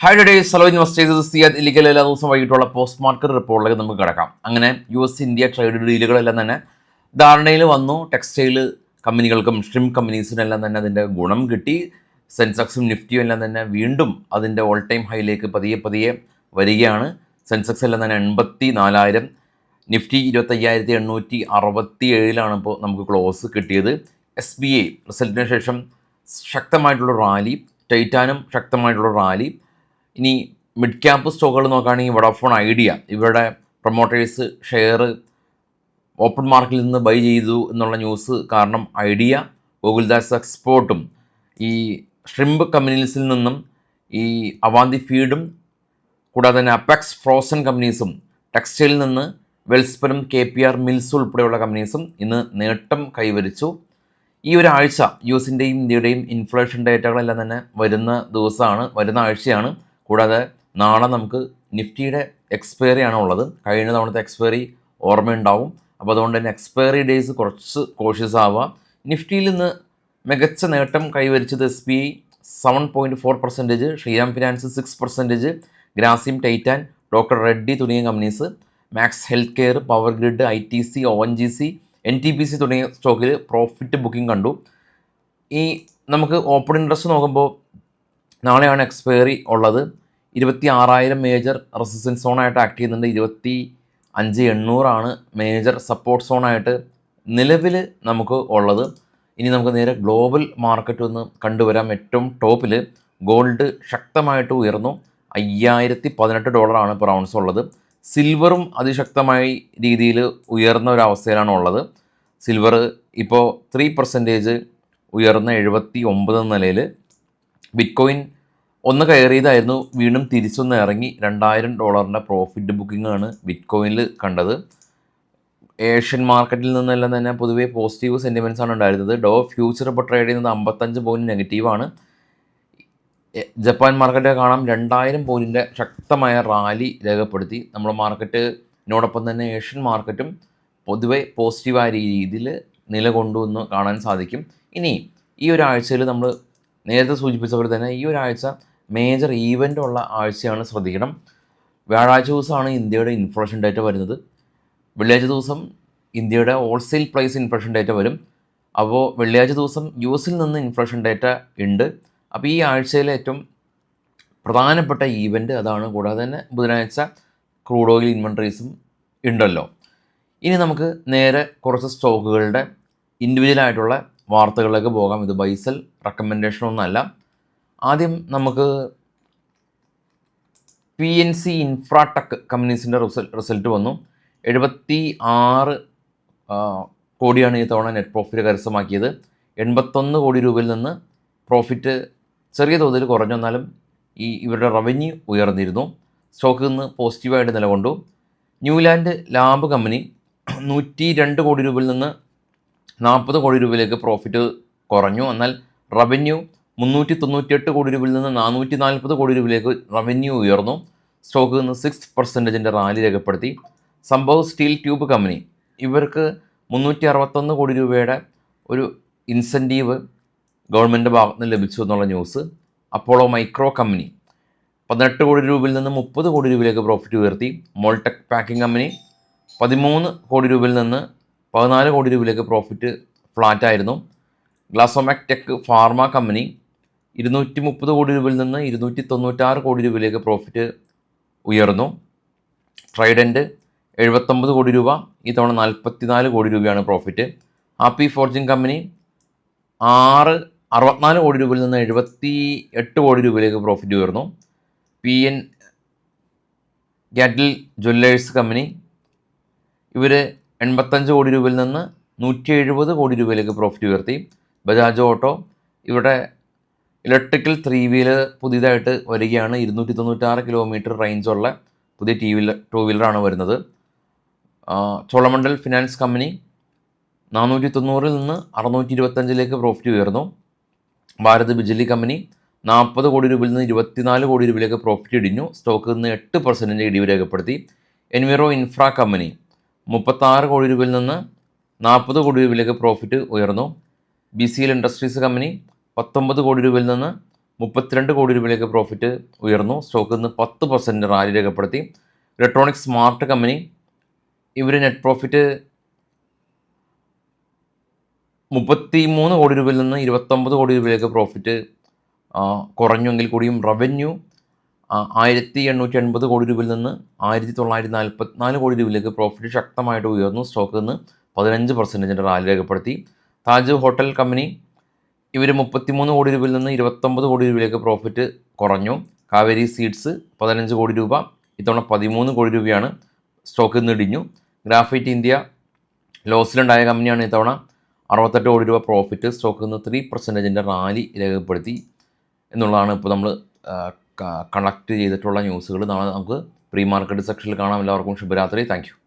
High days hello investors Siyad Illikkal എല്ലാ ദിവസവും വൈകിട്ടുള്ള post market റിപ്പോർട്ടിലേക്ക് നമുക്ക് കിടക്കാം. അങ്ങനെ US-ഇന്ത്യ ട്രേഡ് ഡീലുകളെല്ലാം തന്നെ ധാരണയിൽ വന്നു. ടെക്സ്റ്റൈൽ കമ്പനികൾക്കും ഷ്രിംപ് കമ്പനീസിനെല്ലാം തന്നെ അതിൻ്റെ ഗുണം കിട്ടി. സെൻസെക്സും നിഫ്റ്റിയും എല്ലാം തന്നെ വീണ്ടും അതിൻ്റെ ഓൾ ടൈം ഹൈയിലേക്ക് പതിയെ വരികയാണ്. സെൻസെക്സ് എല്ലാം തന്നെ 84,000, നിഫ്റ്റി 25,867 ഇപ്പോൾ നമുക്ക് ക്ലോസ് കിട്ടിയത്. SBI റിസൾട്ടിന് ശേഷം ശക്തമായിട്ടുള്ള റാലി, ടൈറ്റാനും ശക്തമായിട്ടുള്ള റാലി. ഇനി മിഡ് ക്യാപ്പ് സ്റ്റോക്കുകൾ നോക്കുകയാണെങ്കിൽ വോഡാഫോൺ ഐഡിയ, ഇവരുടെ പ്രൊമോട്ടേഴ്സ് ഷെയർ ഓപ്പൺ മാർക്കറ്റിൽ നിന്ന് ബൈ ചെയ്തു എന്നുള്ള ന്യൂസ് കാരണം ഐഡിയ, ഗൂഗിൾദാസ് എക്സ്പോർട്ടും ഈ ഷ്രിംപ് കമ്പനീസിൽ നിന്നും ഈ അവാന്തി ഫീഡും കൂടാതെ തന്നെ അപ്പെക്സ് ഫ്രോസൺ കമ്പനീസും ടെക്സ്റ്റൈലിൽ നിന്ന് വെൽസ്പനും KPR മിൽസ് ഉൾപ്പെടെയുള്ള കമ്പനീസും ഇന്ന് നേട്ടം കൈവരിച്ചു. ഈ ഒരാഴ്ച US-ൻ്റെയും ഇന്ത്യയുടെയും ഇൻഫ്ലേഷൻ ഡേറ്റകളെല്ലാം തന്നെ വരുന്ന ആഴ്ചയാണ്. കൂടാതെ നാളെ നമുക്ക് നിഫ്റ്റിയുടെ എക്സ്പയറി ആണ് ഉള്ളത്. കഴിഞ്ഞ തവണത്തെ എക്സ്പയറി ഓർമ്മയുണ്ടാവും. അപ്പോൾ അതുകൊണ്ട് തന്നെ എക്സ്പയറി ഡേയ്സ് കുറച്ച് കോഷ്യസ് ആവുക. നിഫ്റ്റിയിൽ നിന്ന് മികച്ച നേട്ടം കൈവരിച്ചത് SBI 7.4%, Shriram finance 6%, Grasim, Titan, doctor Reddy തുടങ്ങിയ companies, Max healthcare, power grid, ITC, ONGC, NTPC തുടങ്ങിയ സ്റ്റോക്കിൽ പ്രോഫിറ്റ് ബുക്കിംഗ് കണ്ടു. ഈ നമുക്ക് ഓപ്പൺ ഇൻട്രസ്റ്റ് നോക്കുമ്പോൾ നാളെയാണ് എക്സ്പയറി ഉള്ളത്. 26,000 മേജർ റെസിസ്റ്റൻസ് സോണായിട്ട് ആക്ട് ചെയ്യുന്നുണ്ട്. 25,800 മേജർ സപ്പോർട്ട് സോണായിട്ട് നിലവിൽ നമുക്ക് ഉള്ളത്. ഇനി നമുക്ക് നേരെ ഗ്ലോബൽ മാർക്കറ്റ് ഒന്ന് കണ്ടുവരാം. ഏറ്റവും ടോപ്പിൽ ഗോൾഡ് ശക്തമായിട്ട് ഉയർന്നു. $5,018 പെർ ഔൺസ് ഉള്ളത്. സിൽവറും അതിശക്തമായ രീതിയിൽ ഉയർന്ന ഒരവസ്ഥയിലാണ് ഉള്ളത്. സിൽവർ ഇപ്പോൾ 3% ഉയർന്ന 79 നിലയിൽ. ബിറ്റ്കോയിൻ ഒന്ന് കയറിയതായിരുന്നു, വീണ്ടും തിരിച്ചൊന്ന് ഇറങ്ങി. $2,000 പ്രോഫിറ്റ് ബുക്കിംഗ് ആണ് ബിറ്റ്കോയിനിൽ കണ്ടത്. ഏഷ്യൻ മാർക്കറ്റിൽ നിന്നെല്ലാം തന്നെ പൊതുവേ പോസിറ്റീവ് സെൻറ്റിമെൻറ്റ്സ് ആണ് ഉണ്ടായിരുന്നത്. ഡോ ഫ്യൂച്ചർ ഇപ്പോൾ ട്രേഡ് ചെയ്യുന്നത് 55 പോയിൻറ്റ് നെഗറ്റീവാണ്. ജപ്പാൻ മാർക്കറ്റ് കാണാം 2,000 പോയിൻറ്റിൻ്റെ ശക്തമായ റാലി രേഖപ്പെടുത്തി. നമ്മുടെ മാർക്കറ്റിനോടൊപ്പം തന്നെ ഏഷ്യൻ മാർക്കറ്റും പൊതുവെ പോസിറ്റീവായ രീതിയിൽ നിലകൊണ്ടു എന്ന് കാണാൻ സാധിക്കും. ഇനി ഈ ഒരാഴ്ചയിൽ നമ്മൾ നേരത്തെ സൂചിപ്പിച്ച പോലെ തന്നെ ഈ ഒരാഴ്ച മേജർ ഈവൻ്റ് ഉള്ള ആഴ്ചയാണ്, ശ്രദ്ധിക്കണം. വ്യാഴാഴ്ച ദിവസമാണ് ഇന്ത്യയുടെ ഇൻഫ്ലേഷൻ ഡേറ്റ വരുന്നത്. വെള്ളിയാഴ്ച ദിവസം ഇന്ത്യയുടെ ഹോൾസെയിൽ പ്രൈസ് ഇൻഫ്ലേഷൻ ഡേറ്റ വരും. അപ്പോൾ വെള്ളിയാഴ്ച ദിവസം US-ൽ നിന്ന് ഇൻഫ്ലേഷൻ ഡേറ്റ ഉണ്ട്. അപ്പോൾ ഈ ആഴ്ചയിലെ ഏറ്റവും പ്രധാനപ്പെട്ട ഈവൻ്റ് അതാണ്. കൂടാതെ തന്നെ ബുധനാഴ്ച ക്രൂഡ് ഓയിൽ ഇൻവെൻട്രീസും ഉണ്ടല്ലോ. ഇനി നമുക്ക് നേരെ കുറച്ച് സ്റ്റോക്കുകളുടെ ഇൻഡിവിജ്വലായിട്ടുള്ള വാർത്തകളിലേക്ക് പോകാം. ഇത് ബൈസൽ റെക്കമെൻഡേഷനൊന്നുമല്ല. ആദ്യം നമുക്ക് PNC ഇൻഫ്രാടെക് കമ്പനീസിൻ്റെ റിസൾട്ട് വന്നു. 76 കോടിയാണ് ഈ തവണ നെറ്റ് പ്രോഫിറ്റ് കരസ്ഥമാക്കിയത്. 81 കോടി രൂപയിൽ നിന്ന് പ്രോഫിറ്റ് ചെറിയ തോതിൽ കുറഞ്ഞു, എന്നാലും ഇവരുടെ റവന്യൂ ഉയർന്നിരുന്നു. സ്റ്റോക്ക് നിന്ന് പോസിറ്റീവായിട്ട് നിലകൊണ്ടു. ന്യൂലാൻഡ് ലാബ് കമ്പനി 102 കോടി രൂപയിൽ നിന്ന് 40 കോടി രൂപയിലേക്ക് പ്രോഫിറ്റ് കുറഞ്ഞു, എന്നാൽ റവന്യൂ 398 കോടി രൂപയിൽ നിന്ന് 440 കോടി രൂപയിലേക്ക് റവന്യൂ ഉയർന്നു. സ്റ്റോക്ക് നിന്ന് 6% റാലി രേഖപ്പെടുത്തി. സംഭവ് സ്റ്റീൽ ട്യൂബ് കമ്പനി, ഇവർക്ക് 361 കോടി രൂപയുടെ ഒരു ഇൻസെൻറ്റീവ് ഗവൺമെൻറ് ഭാഗത്ത് നിന്ന് ലഭിച്ചു എന്നുള്ള ന്യൂസ്. അപ്പോളോ മൈക്രോ കമ്പനി 18 കോടി രൂപയിൽ നിന്ന് 30 കോടി രൂപയിലേക്ക് പ്രോഫിറ്റ് ഉയർത്തി. മോൾടെക് പാക്കിംഗ് കമ്പനി 13 കോടി രൂപയിൽ നിന്ന് 14 കോടി രൂപയിലേക്ക് പ്രോഫിറ്റ് ഫ്ലാറ്റായിരുന്നു. ഗ്ലാസോമാക് ടെക് ഫാർമ കമ്പനി 230 കോടി രൂപയിൽ നിന്ന് 296 കോടി രൂപയിലേക്ക് പ്രോഫിറ്റ് ഉയർന്നു. ട്രൈഡൻറ്റ് 79 കോടി രൂപ, ഈ തവണ 44 കോടി രൂപയാണ് പ്രോഫിറ്റ്. ഹാപ്പി ഫോർജിങ് കമ്പനി 64 കോടി രൂപയിൽ നിന്ന് 78 കോടി രൂപയിലേക്ക് പ്രോഫിറ്റ് ഉയർന്നു. PN ഗാറ്റിൽ ജ്വല്ലേഴ്സ് കമ്പനി, ഇവർ 85 കോടി രൂപയിൽ നിന്ന് 170 കോടി രൂപയിലേക്ക് പ്രോഫിറ്റ് ഉയർത്തി. ബജാജ് ഓട്ടോ, ഇവിടെ ഇലക്ട്രിക്കൽ 3 വീലർ പുതിയതായിട്ട് വരികയാണ്. 296 കിലോമീറ്റർ റേഞ്ചുള്ള പുതിയ ടൂ വീലറാണ് വരുന്നത്. ചോളമണ്ഡൽ ഫിനാൻസ് കമ്പനി 490 നിന്ന് 625 പ്രോഫിറ്റ് ഉയർന്നു. ഭാരത് ബിജ്ലി കമ്പനി 40 കോടി രൂപയിൽ നിന്ന് 24 കോടി രൂപയിലേക്ക് പ്രോഫിറ്റ് ഇടിഞ്ഞു. സ്റ്റോക്കിൽ നിന്ന് 8% ഇടിവ് രേഖപ്പെടുത്തി. എൻവിറോ ഇൻഫ്ര കമ്പനി 36 കോടി രൂപയിൽ നിന്ന് 40 കോടി രൂപയിലേക്ക് പ്രോഫിറ്റ് ഉയർന്നു. BCL ഇൻഡസ്ട്രീസ് കമ്പനി 19 കോടി രൂപയിൽ നിന്ന് 32 കോടി രൂപയിലേക്ക് പ്രോഫിറ്റ് ഉയർന്നു. സ്റ്റോക്ക് ഇന്ന് 10% റാലി രേഖപ്പെടുത്തി. ഇലക്ട്രോണിക് സ്മാർട്ട് കമ്പനി ഇവർ നെറ്റ് പ്രോഫിറ്റ് 33 കോടി രൂപയിൽ നിന്ന് 29 കോടി രൂപയിലേക്ക് പ്രോഫിറ്റ് കുറഞ്ഞുവെങ്കിൽ കൂടിയും റവന്യൂ 1880 കോടി രൂപയിൽ നിന്ന് 1944 കോടി രൂപയിലേക്ക് പ്രോഫിറ്റ് ശക്തമായിട്ട് ഉയർന്നു. സ്റ്റോക്ക് ഇന്ന് 15% റാലി രേഖപ്പെടുത്തി. താജ് ഹോട്ടൽ കമ്പനി ഇവർ 33 കോടി രൂപയിൽ നിന്ന് 29 കോടി രൂപയിലേക്ക് പ്രോഫിറ്റ് കുറഞ്ഞു. കാവേരി സീഡ്സ് 15 കോടി രൂപ, ഇത്തവണ 13 കോടി രൂപയാണ്. സ്റ്റോക്ക് ഇന്ന് ഇടിഞ്ഞു. ഗ്രാഫൈറ്റ് ഇന്ത്യ ലോസിലുണ്ടായ കമ്പനിയാണ്. ഇത്തവണ 68 കോടി രൂപ പ്രോഫിറ്റ്. സ്റ്റോക്ക് ഇന്ന് 3% റാലി രേഖപ്പെടുത്തി എന്നുള്ളതാണ് ഇപ്പോൾ നമ്മൾ കണക്ട് ചെയ്തിട്ടുള്ള ന്യൂസുകൾ. നാളെ നമുക്ക് പ്രീ മാർക്കറ്റ് സെക്ഷനിൽ കാണാം. എല്ലാവർക്കും ശുഭരാത്രി. Thank you.